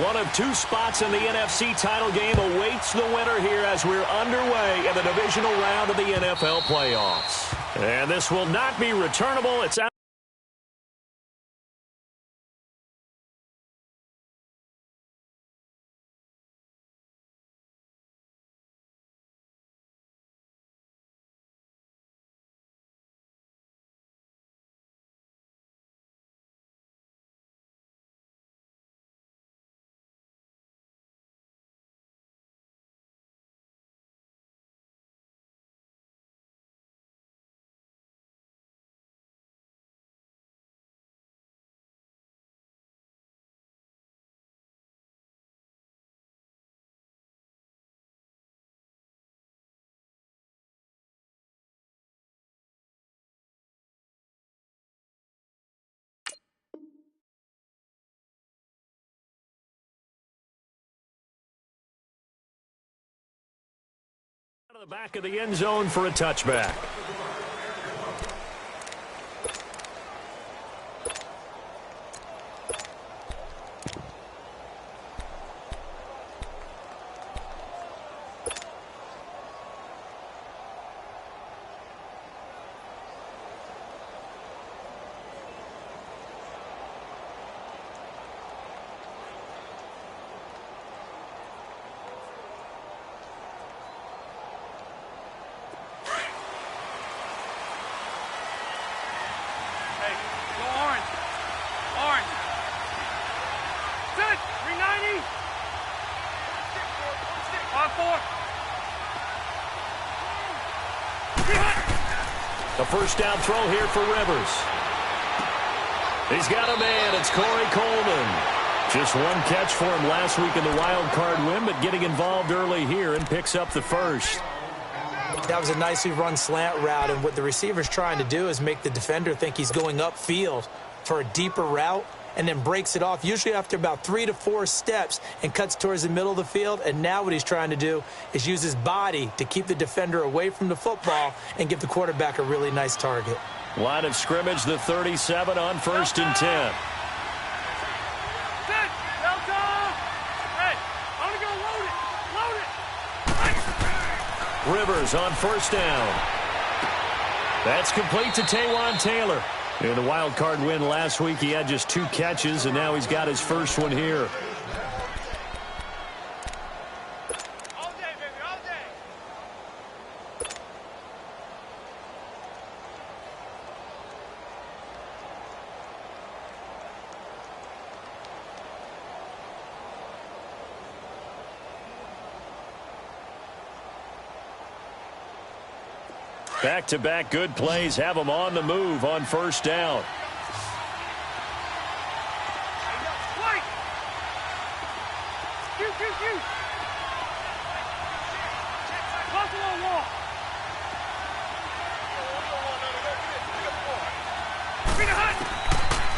One of two spots in the NFC title game awaits the winner here as we're underway in the divisional round of the NFL playoffs. And this will not be returnable. It's out. To the back of the end zone for a touchback. The first down throw here for Rivers. He's got a man. It's Corey Coleman. Just one catch for him last week in the wild card win, but getting involved early here and picks up the first. That was a nicely run slant route, and what the receiver's trying to do is make the defender think he's going upfield for a deeper route, and then breaks it off, usually after about 3 to 4 steps, and cuts towards the middle of the field. And now what he's trying to do is use his body to keep the defender away from the football and give the quarterback a really nice target. Line of scrimmage, the 37 on 1st and 10. Rivers on 1st down. That's complete to Taywan Taylor. In the wild card win last week, he had just 2 catches, and now he's got his first one here. All day, baby, all day. Back-to-back good plays have him on the move on 1st down.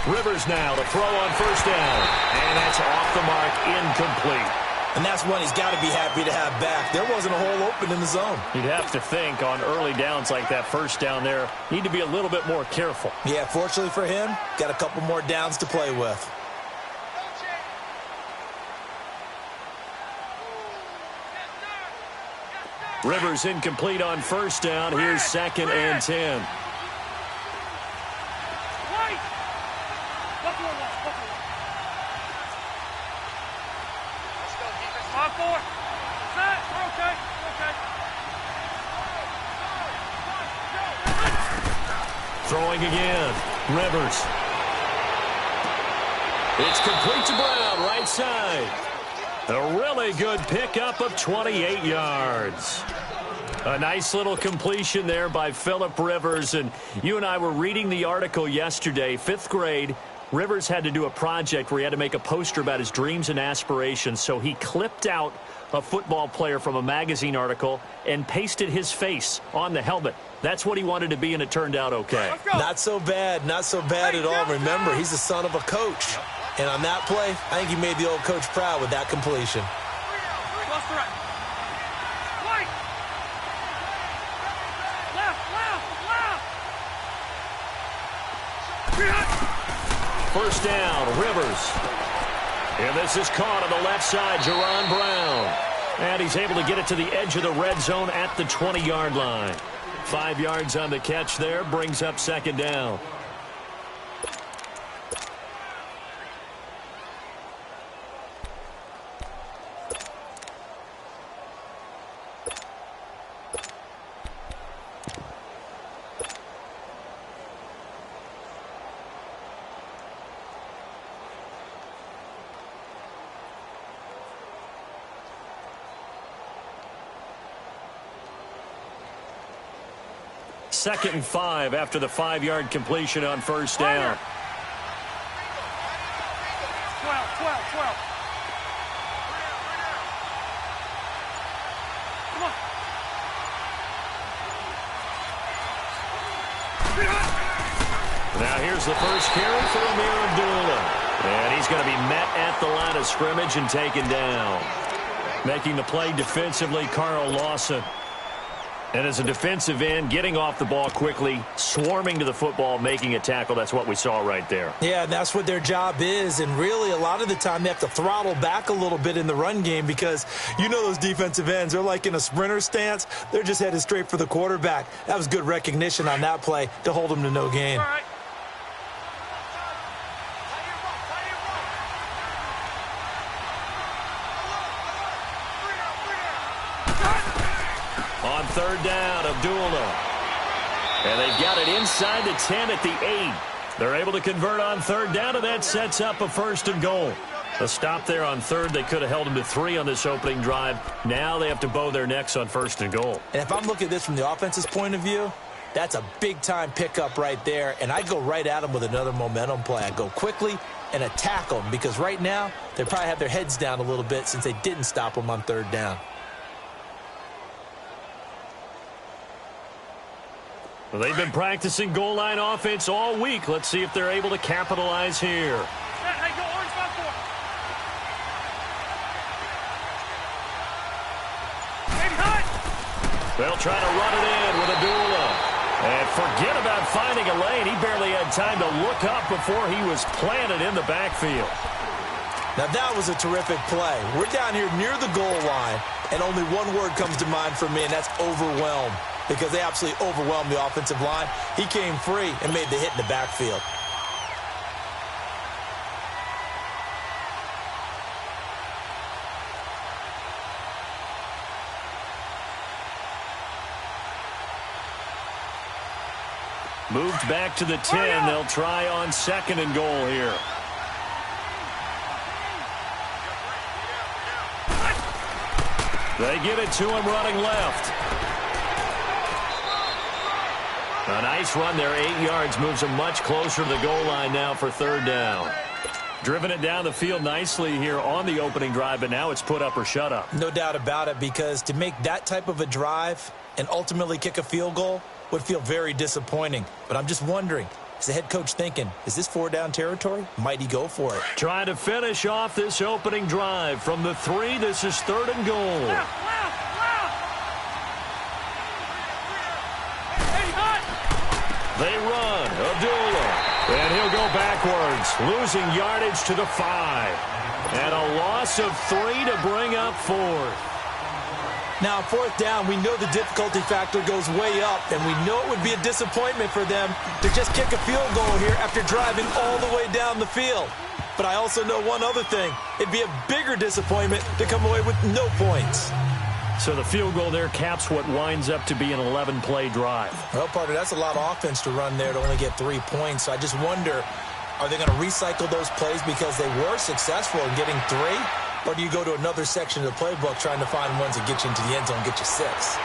Rivers now to throw on 1st down. And that's off the mark, incomplete. And that's one he's got to be happy to have back. There wasn't a hole open in the zone. You'd have to think on early downs like that 1st down there, need to be a little bit more careful. Yeah, fortunately for him, got a couple more downs to play with. Rivers incomplete on 1st down. Here's 2nd and 10. Throwing again. Rivers. It's complete to Brown, right side. A really good pickup of 28 yards. A nice little completion there by Phillip Rivers. And you and I were reading the article yesterday, 5th grade. Rivers had to do a project where he had to make a poster about his dreams and aspirations. So he clipped out a football player from a magazine article and pasted his face on the helmet. That's what he wanted to be, and it turned out okay. Not so bad. Not so bad at all. Remember, he's the son of a coach. And on that play, I think he made the old coach proud with that completion. First down, Rivers. And this is caught on the left side, Jerron Brown. And he's able to get it to the edge of the red zone at the 20-yard line. 5 yards on the catch there, brings up second down. Second and 5 after the 5-yard completion on first down. 12. Come on. Now here's the first carry for Amir Abdullah. And he's going to be met at the line of scrimmage and taken down. Making the play defensively, Carl Lawson. And as a defensive end, getting off the ball quickly, swarming to the football, making a tackle. That's what we saw right there. Yeah, and that's what their job is. And really, a lot of the time, they have to throttle back a little bit in the run game because you know those defensive ends, they're like in a sprinter stance. They're just headed straight for the quarterback. That was good recognition on that play to hold them to no gain. All right. On third down, Abdullah. And they've got it inside the 10 at the 8. They're able to convert on third down, and that sets up a first and goal. A stop there on third. They could have held them to 3 on this opening drive. Now they have to bow their necks on first and goal. And if I'm looking at this from the offense's point of view, that's a big-time pickup right there. And I'd go right at them with another momentum play. I'd go quickly and attack them because right now they probably have their heads down a little bit since they didn't stop them on third down. Well, they've been practicing goal line offense all week. Let's see if they're able to capitalize here. Hey, go orange 5-4. Baby, hut. They'll try to run it in with Abdullah. And forget about finding a lane. He barely had time to look up before he was planted in the backfield. Now, that was a terrific play. We're down here near the goal line, and only one word comes to mind for me, and that's overwhelmed. Because they absolutely overwhelmed the offensive line. He came free and made the hit in the backfield. Moved back to the 10. They'll try on second and goal here. They give it to him running left. A nice run there, 8 yards, moves them much closer to the goal line now for third down. Driven it down the field nicely here on the opening drive, but now it's put up or shut up. No doubt about it, because to make that type of a drive and ultimately kick a field goal would feel very disappointing. But I'm just wondering, is the head coach thinking, is this 4-down territory? Might he go for it? Trying to finish off this opening drive from the 3. This is third and goal. They run. Abdullah. And he'll go backwards, losing yardage to the 5. And a loss of 3 to bring up fourth. Now, fourth down, we know the difficulty factor goes way up, and we know it would be a disappointment for them to just kick a field goal here after driving all the way down the field. But I also know one other thing. It'd be a bigger disappointment to come away with no points. So the field goal there caps what winds up to be an 11-play drive. Well, partner, that's a lot of offense to run there to only get 3 points. So I just wonder, are they going to recycle those plays because they were successful in getting 3? Or do you go to another section of the playbook trying to find ones that get you into the end zone, get you 6?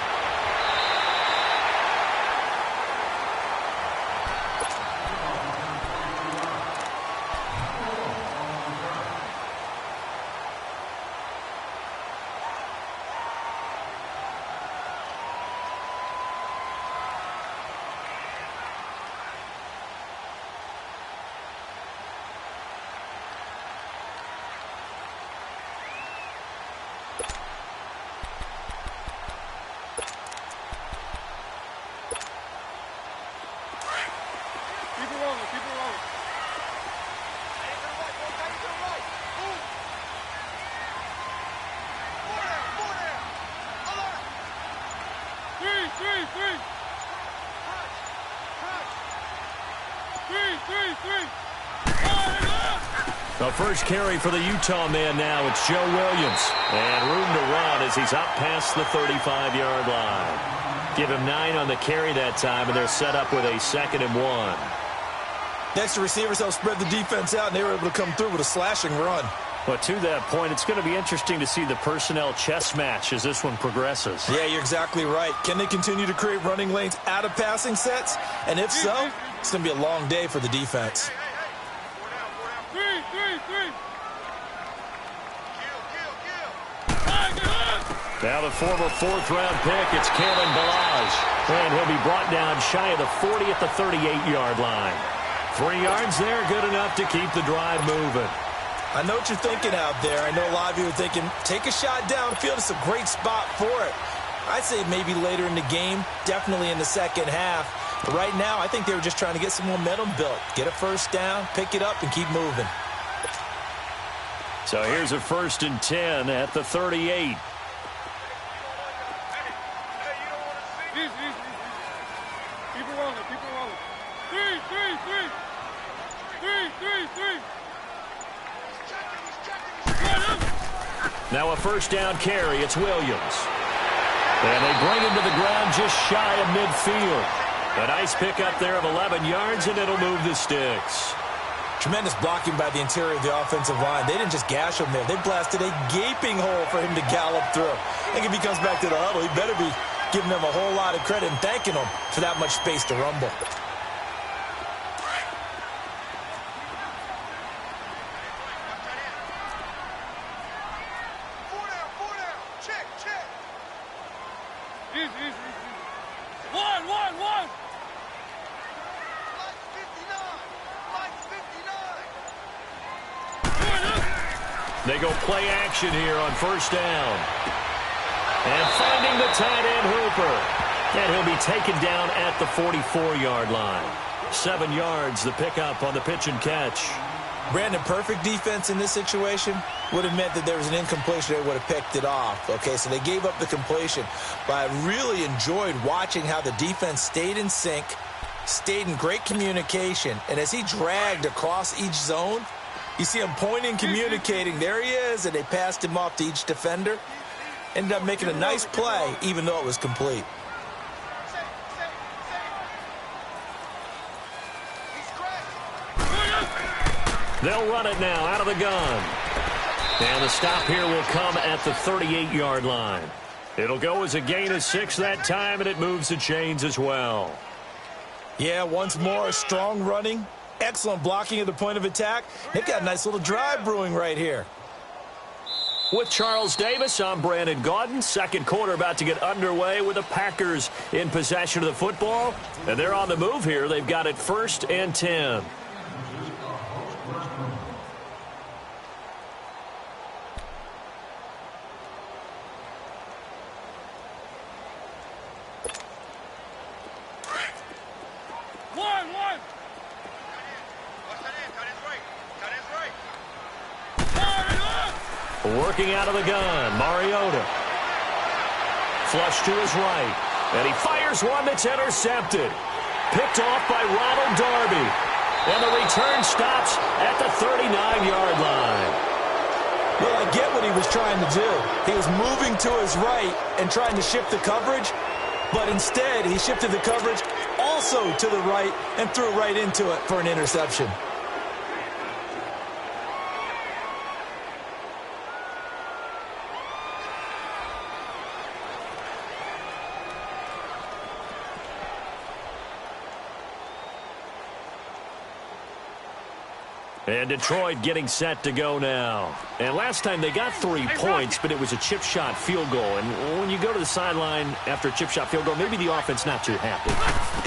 A first carry for the Utah man now. It's Joe Williams. And room to run as he's up past the 35-yard line. Give him 9 on the carry that time, and they're set up with a 2nd and 1. Next, the receivers helped spread the defense out, and they were able to come through with a slashing run. But to that point, it's going to be interesting to see the personnel chess match as this one progresses. Yeah, you're exactly right. Can they continue to create running lanes out of passing sets? And if so, it's going to be a long day for the defense. Now the former 4th-round pick, it's Kalen Balazs. And he'll be brought down shy of the 40 at the 38-yard line. 3 yards there, good enough to keep the drive moving. I know what you're thinking out there. I know a lot of you are thinking, take a shot downfield. It's a great spot for it. I'd say maybe later in the game, definitely in the second half. But right now, I think they were just trying to get some momentum built. Get a first down, pick it up, and keep moving. So here's a 1st and 10 at the 38. Now a first down carry. It's Williams. And they bring him to the ground just shy of midfield. A nice pickup there of 11 yards, and it'll move the sticks. Tremendous blocking by the interior of the offensive line. They didn't just gash him there. They blasted a gaping hole for him to gallop through. I think if he comes back to the huddle, he better be giving them a whole lot of credit and thanking them for that much space to rumble. They go play action here on first down. And finding the tight end Hooper. And he'll be taken down at the 44-yard line. 7 yards, the pickup on the pitch and catch. Brandon, perfect defense in this situation would have meant that there was an incompletion. They would have picked it off. Okay, so they gave up the completion. But I really enjoyed watching how the defense stayed in sync, stayed in great communication. And as he dragged across each zone, you see him pointing, communicating. There he is, and they passed him off to each defender. Ended up making a nice play, even though it was complete. They'll run it now out of the gun. And the stop here will come at the 38-yard line. It'll go as a gain of 6 that time, and it moves the chains as well. Yeah, once more, strong running. Excellent blocking at the point of attack. They've got a nice little drive brewing right here. With Charles Davis, I'm Brandon Gaudin. Second quarter about to get underway with the Packers in possession of the football. And they're on the move here. They've got it 1st and 10. Working out of the gun, Mariota. Flush to his right. And he fires one that's intercepted. Picked off by Ronald Darby. And the return stops at the 39-yard line. Well, I get what he was trying to do. He was moving to his right and trying to shift the coverage. But instead, he shifted the coverage also to the right and threw right into it for an interception. And Detroit getting set to go now. And last time they got 3 points, but it was a chip shot field goal. And when you go to the sideline after a chip shot field goal, maybe the offense not too happy.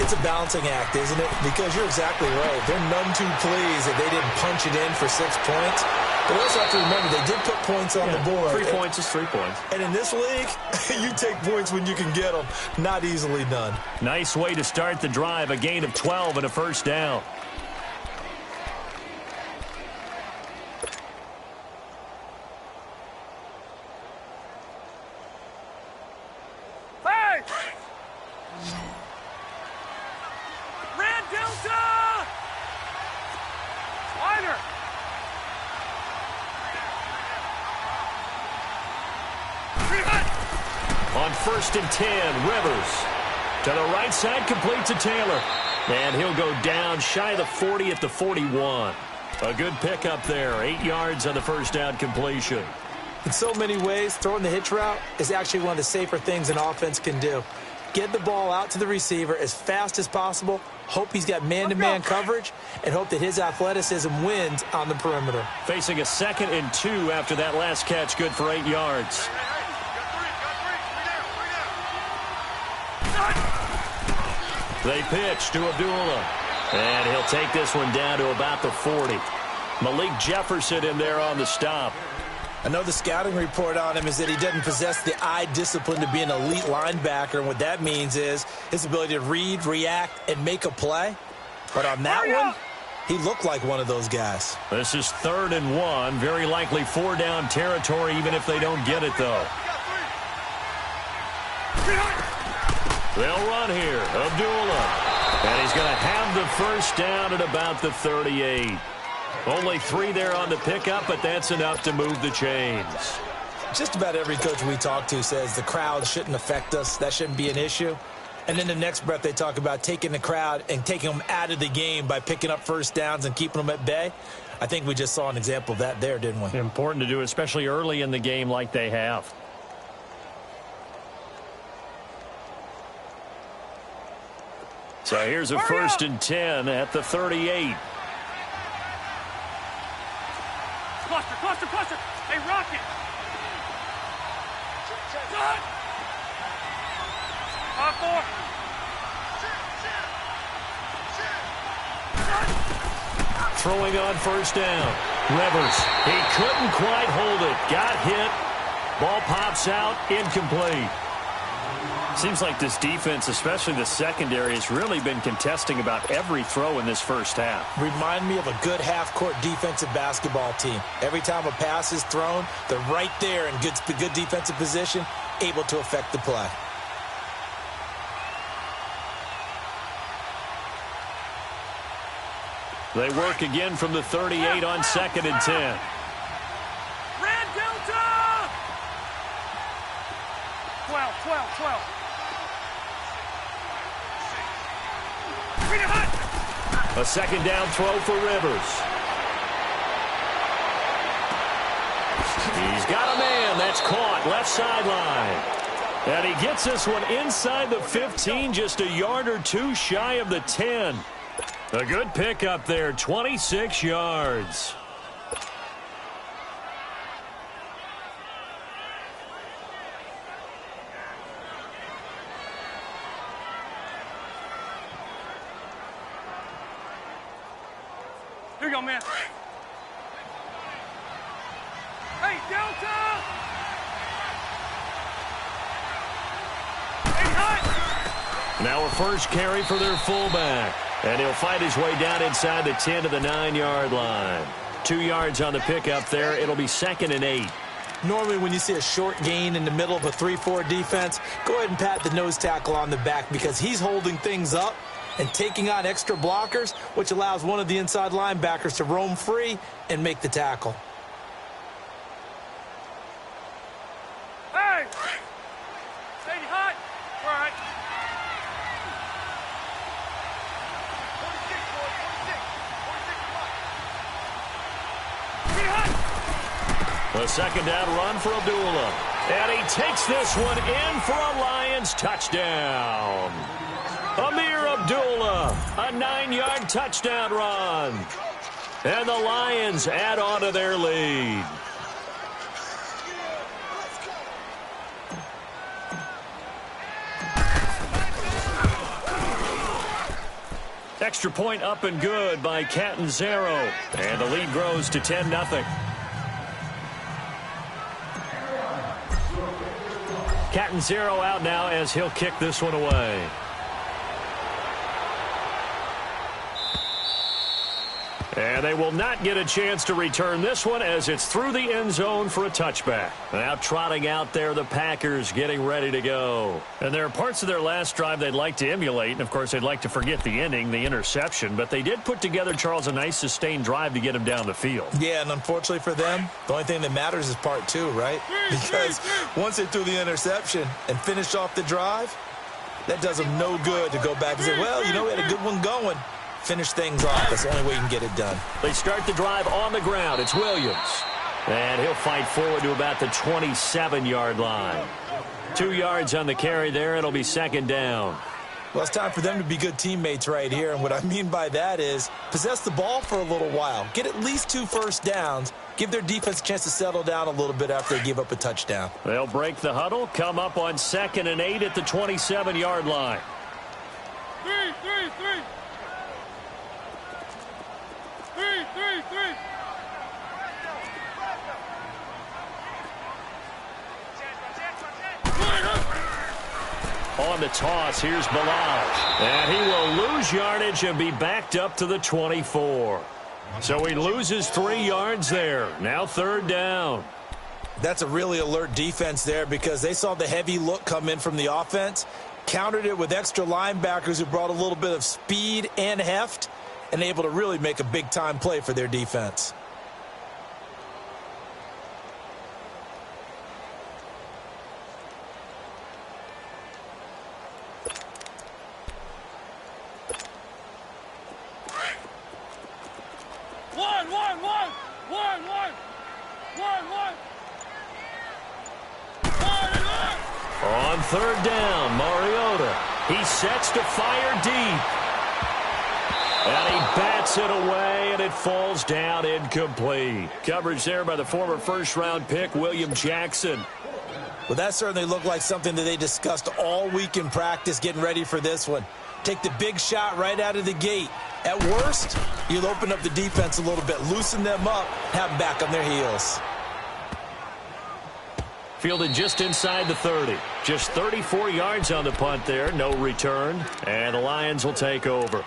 It's a balancing act, isn't it? Because you're exactly right. They're none too pleased that they didn't punch it in for 6 points. But also have to remember, they did put points on the board. 3 points is 3 points. And in this league, you take points when you can get them. Not easily done. Nice way to start the drive. A gain of 12 and a first down. On 1st and 10, Rivers. To the right side, complete to Taylor. And he'll go down shy of the 40 at the 41. A good pickup there. 8 yards on the first down completion. In so many ways, throwing the hitch route is actually one of the safer things an offense can do. Get the ball out to the receiver as fast as possible, hope he's got man-to-man coverage, and hope that his athleticism wins on the perimeter. Facing a 2nd and 2 after that last catch, good for 8 yards. They pitch to Abdullah, and he'll take this one down to about the 40. Malik Jefferson in there on the stop. I know the scouting report on him is that he doesn't possess the eye discipline to be an elite linebacker, and what that means is his ability to read, react, and make a play. But on that one, he looked like one of those guys. This is 3rd and 1, very likely 4-down territory, even if they don't get it, though. They'll run here. Abdullah. And he's going to have the first down at about the 38. Only 3 there on the pickup, but that's enough to move the chains. Just about every coach we talk to says the crowd shouldn't affect us. That shouldn't be an issue. And in the next breath, they talk about taking the crowd and taking them out of the game by picking up first downs and keeping them at bay. I think we just saw an example of that there, didn't we? Important to do, especially early in the game like they have. So here's a 1st and 10 at the 38. Cluster. Hey, Rocket. Good. 5-4. Throwing on 1st down. Rivers. He couldn't quite hold it. Got hit. Ball pops out. Incomplete. Seems like this defense, especially the secondary, has really been contesting about every throw in this first half. Remind me of a good half-court defensive basketball team. Every time a pass is thrown, they're right there in good defensive position, able to affect the play. They work again from the 38 on 2nd and 10. Red Delta! 12. A 2nd down throw for Rivers. He's got a man. That's caught. Left sideline. And he gets this one inside the 15, just a yard or 2 shy of the 10. A good pickup there, 26 yards. Here you go, man. Hey, Delta! Hey, hut! Now a first carry for their fullback. And he'll fight his way down inside the 10 to the 9-yard line. 2 yards on the pickup there. It'll be 2nd and 8. Normally when you see a short gain in the middle of a 3-4 defense, go ahead and pat the nose tackle on the back because he's holding things up and taking on extra blockers, which allows one of the inside linebackers to roam free and make the tackle. Hey! Stay hot. All right. 46, 46, 46. A 2nd down run for Abdullah. And he takes this one in for a Lions touchdown. Amir Abdullah, a 9-yard touchdown run. And the Lions add on to their lead. Extra point up and good by Catanzaro. And the lead grows to 10-0. Catanzaro out now as he'll kick this one away. And they will not get a chance to return this one as it's through the end zone for a touchback. Now trotting out there, the Packers getting ready to go. And there are parts of their last drive they'd like to emulate. And, of course, they'd like to forget the ending, the interception. But they did put together, Charles, a nice sustained drive to get him down the field. Yeah, and unfortunately for them, the only thing that matters is part two, right? Because once they threw the interception and finished off the drive, that does them no good to go back and say, well, you know, we had a good one going. Finish things off. That's the only way you can get it done. They start the drive on the ground. It's Williams. And he'll fight forward to about the 27-yard line. 2 yards on the carry there. It'll be second down. Well, it's time for them to be good teammates right here. And what I mean by that is possess the ball for a little while. Get at least 2 first downs. Give their defense a chance to settle down a little bit after they give up a touchdown. They'll break the huddle, come up on 2nd and 8 at the 27-yard line. 3. 3. On the toss, here's Balaj. And he will lose yardage and be backed up to the 24. So he loses 3 yards there. Now 3rd down. That's a really alert defense there because they saw the heavy look come in from the offense, countered it with extra linebackers who brought a little bit of speed and heft, and able to really make a big-time play for their defense. On 3rd down, Mariota. He sets to fire deep. And he bats it away, and it falls down incomplete. Coverage there by the former first-round pick, William Jackson. Well, that certainly looked like something that they discussed all week in practice getting ready for this one. Take the big shot right out of the gate. At worst, you'll open up the defense a little bit, loosen them up, have them back on their heels. Fielded just inside the 30. Just 34 yards on the punt there. No return. And the Lions will take over.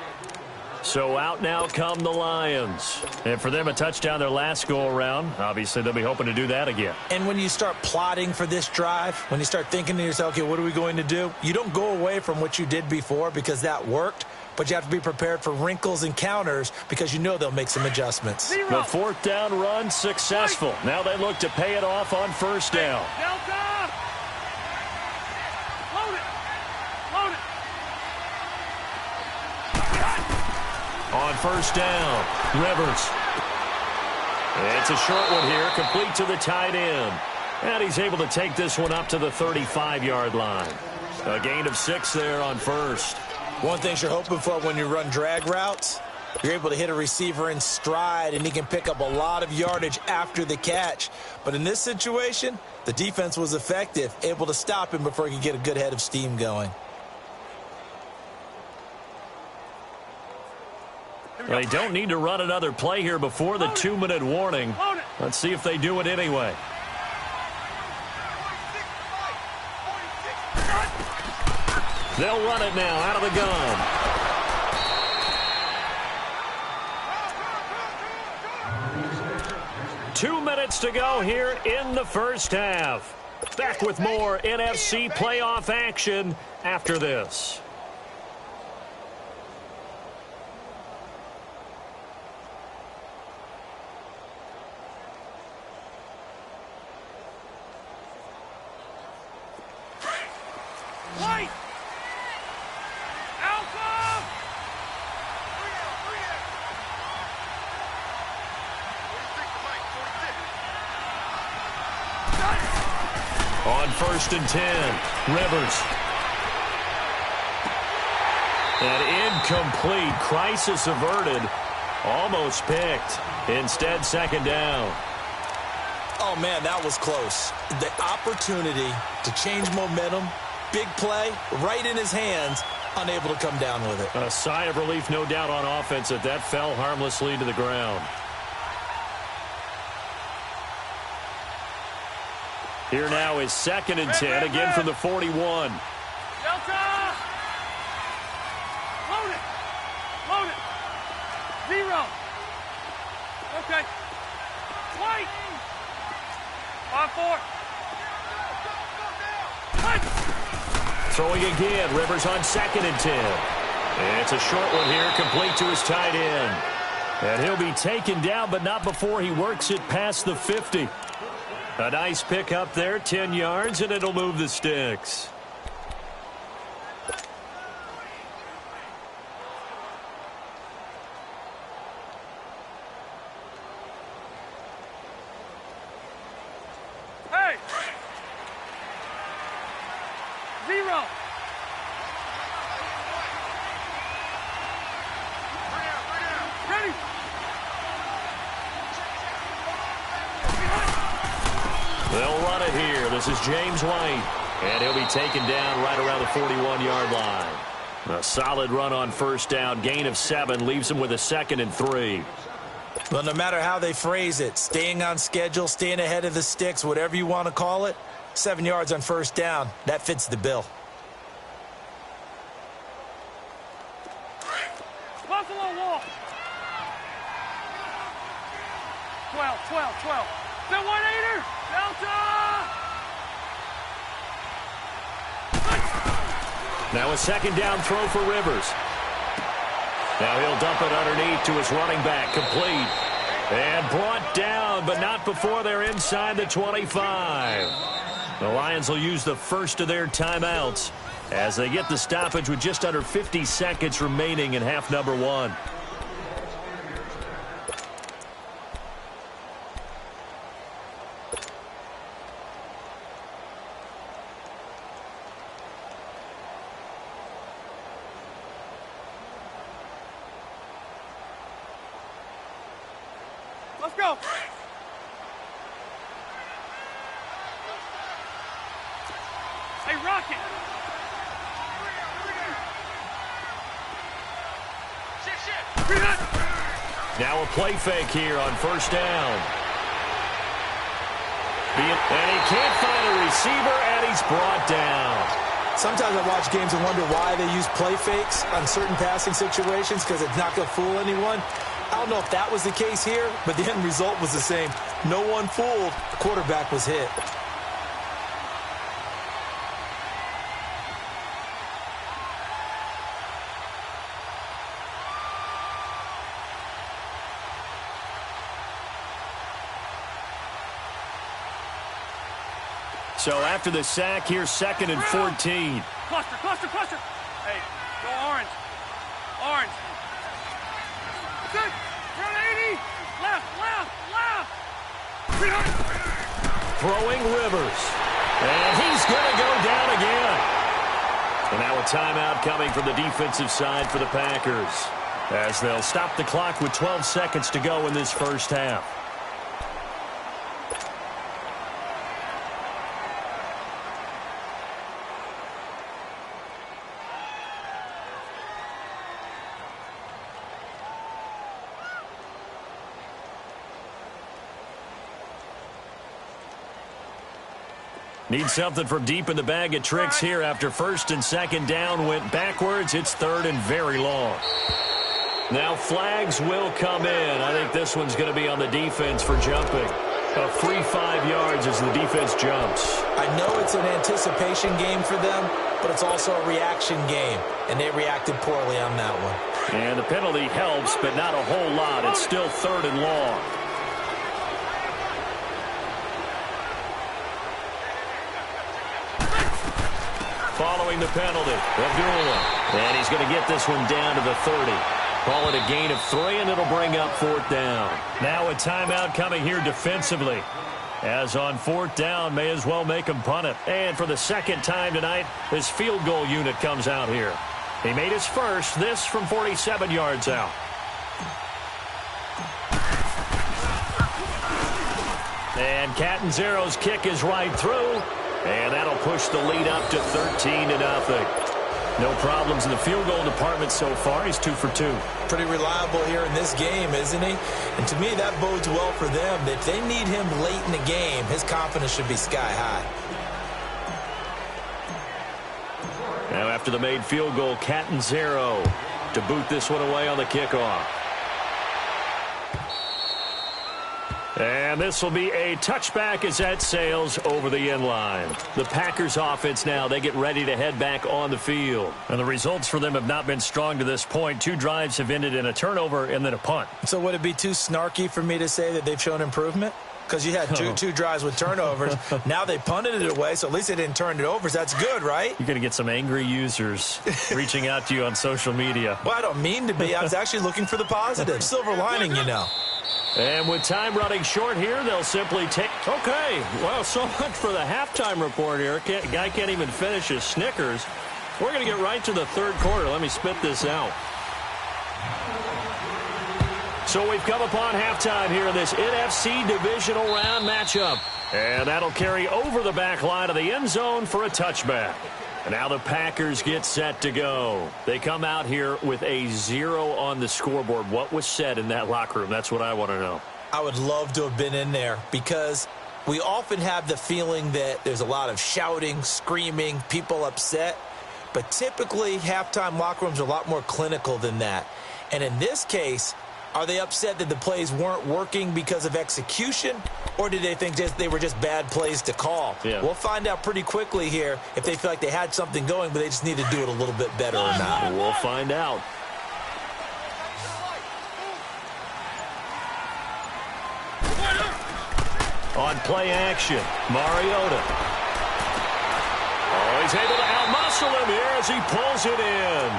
So out now come the Lions. And for them, a touchdown their last go-around. Obviously, they'll be hoping to do that again. And when you start plotting for this drive, when you start thinking to yourself, okay, what are we going to do? You don't go away from what you did before because that worked. But you have to be prepared for wrinkles and counters because you know they'll make some adjustments. The 4th down run successful. Now they look to pay it off on 1st down. Delta! Load it! Load it! On 1st down, Rivers. It's a short one here, complete to the tight end. And he's able to take this one up to the 35-yard line. A gain of 6 there on 1st. One thing you're hoping for when you run drag routes, you're able to hit a receiver in stride, and he can pick up a lot of yardage after the catch. But in this situation, the defense was effective, able to stop him before he could get a good head of steam going. They don't need to run another play here before the 2-minute warning. Let's see if they do it anyway. They'll run it now out of the gun. Two minutes to go here in the first half. Back with more NFC playoff action after this. On 1st and 10, Rivers. An incomplete, crisis averted, almost picked. Instead, 2nd down. Oh, man, that was close. The opportunity to change momentum, big play, right in his hands, unable to come down with it. A sigh of relief, no doubt, on offense that fell harmlessly to the ground. Here now is 2nd and 10, again from the 41. Delta! Load it! Load it! 0. Okay. Wait. 5-4. Wait. Throwing again. Rivers on 2nd and 10. And it's a short one here, complete to his tight end. And he'll be taken down, but not before he works it past the 50. A nice pick up there, 10 yards, and it'll move the sticks. Hey. 0. Ready. They'll run it here. This is James White. And he'll be taken down right around the 41-yard line. A solid run on first down. Gain of 7 leaves him with a 2nd and 3. Well, no matter how they phrase it, staying on schedule, staying ahead of the sticks, whatever you want to call it, 7 yards on first down, that fits the bill. Buffalo wall. 12. Bill 1-8er. Delta. Now a 2nd down throw for Rivers. Now he'll dump it underneath to his running back, complete. And brought down, but not before they're inside the 25. The Lions will use the first of their timeouts as they get the stoppage with just under 50 seconds remaining in half number 1. Let's go. Hey, Rocket. Now a play fake here on first down. And he can't find a receiver, and he's brought down. Sometimes I watch games and wonder why they use play fakes on certain passing situations, because it's not going to fool anyone. I don't know if that was the case here, but the end result was the same. No one fooled. The quarterback was hit. So after the sack, here's 2nd and 14. Cluster. Hey, go orange. Orange. Good. Front 80. Left. Throwing Rivers. And he's going to go down again. And now a timeout coming from the defensive side for the Packers, as they'll stop the clock with 12 seconds to go in this first half. Need something from deep in the bag of tricks here after 1st and 2nd down went backwards. It's 3rd and very long. Now flags will come in. I think this one's going to be on the defense for jumping. A free 5 yards as the defense jumps. I know it's an anticipation game for them, but it's also a reaction game, and they reacted poorly on that one. And the penalty helps, but not a whole lot. It's still 3rd and long. Following the penalty, Abdullah. And he's going to get this one down to the 30. Call it a gain of 3, and it'll bring up 4th down. Now a timeout coming here defensively. As on 4th down, may as well make him punt it. And for the 2nd time tonight, his field goal unit comes out here. He made his first, this from 47 yards out. And Catanzaro's kick is right through. And that'll push the lead up to 13-0. No problems in the field goal department so far. He's 2 for 2. Pretty reliable here in this game, isn't he? And to me, that bodes well for them. If they need him late in the game, his confidence should be sky high. Now after the made field goal, Catanzaro to boot this one away on the kickoff. And this will be a touchback as that sails over the end line. The Packers offense now, they get ready to head back on the field. And the results for them have not been strong to this point. 2 drives have ended in a turnover and then a punt. So would it be too snarky for me to say that they've shown improvement? Because you had two drives with turnovers. Now they punted it away, so at least they didn't turn it over. So that's good, right? You're going to get some angry users reaching out to you on social media. Well, I don't mean to be. I was actually looking for the positive. Silver lining, you know. And with time running short here, they'll simply take... Okay, well, so much for the halftime report here. Guy can't even finish his Snickers. We're going to get right to the third quarter. Let me spit this out. So we've come upon halftime here in this NFC divisional round matchup. And that'll carry over the back line of the end zone for a touchback. And now the Packers get set to go. They come out here with a 0 on the scoreboard. What was said in that locker room? That's what I want to know. I would love to have been in there because we often have the feeling that there's a lot of shouting, screaming, people upset. But typically, halftime locker rooms are a lot more clinical than that. And in this case, are they upset that the plays weren't working because of execution, or did they think they were just bad plays to call? Yeah. We'll find out pretty quickly here if they feel like they had something going, but they just need to do it a little bit better or not. We'll find out. On play action, Mariota. Oh, he's able to outmuscle him here as he pulls it in.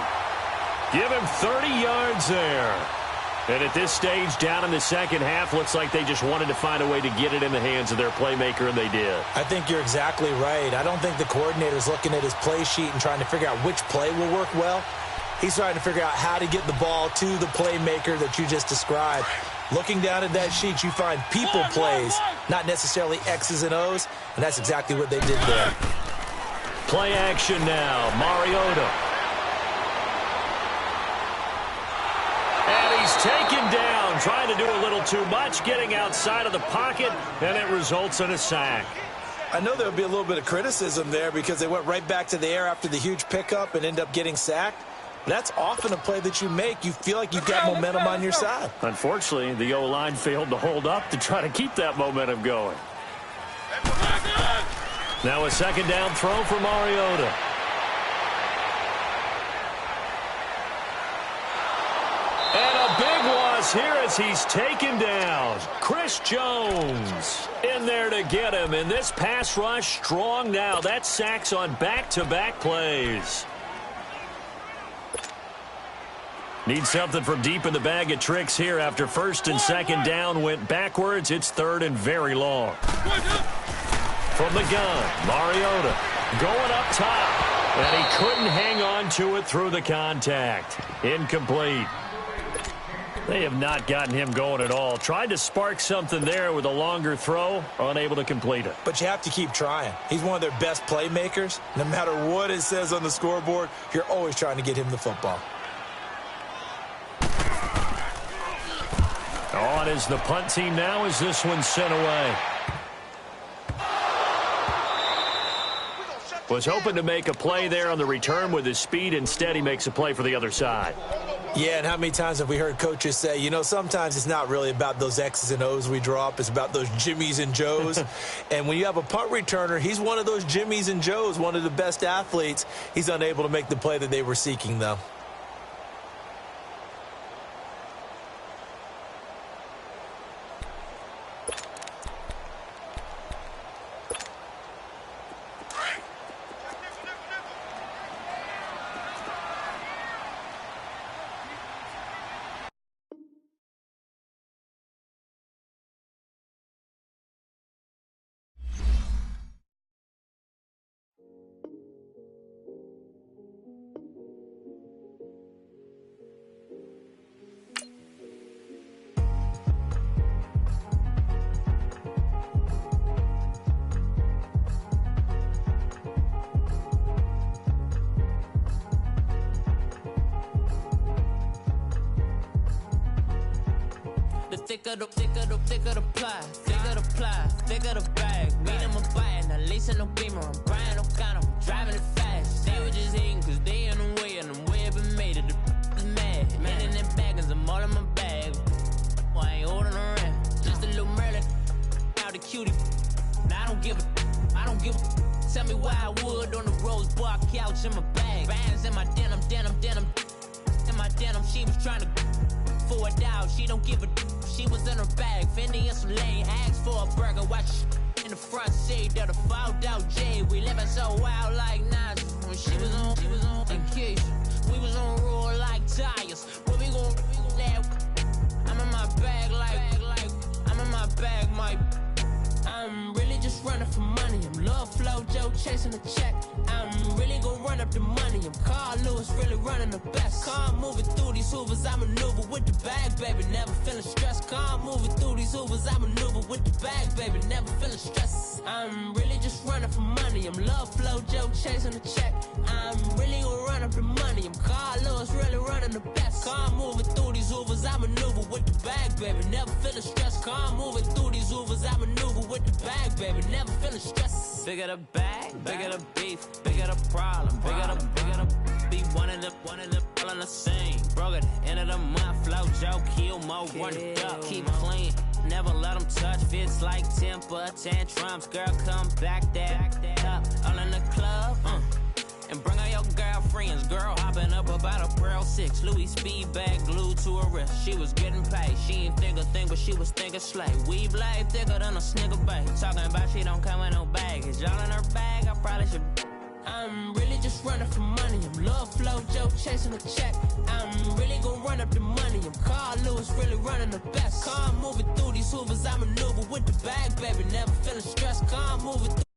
Give him 30 yards there. And at this stage, down in the second half, looks like they just wanted to find a way to get it in the hands of their playmaker, and they did. I think you're exactly right. I don't think the coordinator's looking at his play sheet and trying to figure out which play will work well. He's trying to figure out how to get the ball to the playmaker that you just described. Looking down at that sheet, you find people plays, not necessarily X's and O's, and that's exactly what they did there. Play action now, Mariota. And he's taken down, trying to do a little too much, getting outside of the pocket, and it results in a sack. I know there'll be a little bit of criticism there because they went right back to the air after the huge pickup and end up getting sacked. That's often a play that you make. You feel like you've got momentum on your side. Unfortunately, the O-line failed to hold up to try to keep that momentum going. Now a second down throw for Mariota. And a big loss here as he's taken down. Chris Jones in there to get him. And this pass rush strong now. That's sacks on back-to-back plays. Need something from deep in the bag of tricks here after first and second down went backwards. It's third and very long. From the gun, Mariota going up top. And he couldn't hang on to it through the contact. Incomplete. They have not gotten him going at all. Tried to spark something there with a longer throw, unable to complete it. But you have to keep trying. He's one of their best playmakers. No matter what it says on the scoreboard, you're always trying to get him the football. On is the punt team now as this one's sent away. Was hoping to make a play there on the return with his speed. Instead, he makes a play for the other side. Yeah, and how many times have we heard coaches say, you know, sometimes it's not really about those X's and O's we draw up. It's about those Jimmies and Joes. And when you have a punt returner, he's one of those Jimmies and Joes, one of the best athletes. He's unable to make the play that they were seeking, though. Thicker the ply, thicker the bag. Meet them a buy, now lacing no beamer. I'm Brian O'Connor, I'm driving it fast. They were just hating cause they in the way, and I'm way up and made it. The is mad. Man in their baggins, I'm all in my bag. Why I ain't holding around? Just a little Merlin. cutie. Now I don't give a. Tell me why I would on the rose bar couch in my bag. Bands in my denim. In my denim, she was trying to for a doubt. She don't give a. She was in her bag. Fendi and some lane. Asked for a burger. Watch in the front seat of the fouled out J. We living so wild like Nas. When she was on vacation. We was on roll like tires. What we gon' that? I'm in my bag like I'm in my bag, Mike. I'm really just running for money. I'm Love Flow Joe chasing the check. I'm really gonna run up the money. I'm Carl Lewis, really running the best. Car moving through these Hoovers, I maneuver with the bag, baby. Never feeling stressed. Car moving through these Hoovers, I maneuver with the bag, baby. Never feeling stressed. I'm really just running for money. I'm Love Flow Joe chasing the check. I'm really gonna run up the money. I'm Carl Lewis, really running the best. Car moving through these Hoovers, I maneuver with the bag, baby. Never feeling stressed. Car moving through these Hoovers, I maneuver with the bag, baby. Never feeling stressed. Bigger the bag, bigger the beef, bigger the problem, bigger the be one of the all in the same. Broke at the end of the month, Flow Joe, kill more, run it up, keep clean. Never let them touch, fits like temper tantrums. Girl, come back that up, all in the club, and bring all your girlfriends. Girl hopping up about a Pearl 6 Louis speed bag glued to her wrist. She was getting paid. She ain't think a thing, but she was thinking slay. Weave blade thicker than a snicker bag. Talking about she don't come with no baggage. Y'all in her bag, I probably should. I'm really just running for money. I'm Love Flow Joe chasing a check. I'm really gonna run up the money. I'm Carl Lewis, really running the best. Car moving through these Hoovers, I maneuver with the bag, baby. Never feeling stressed. Car moving through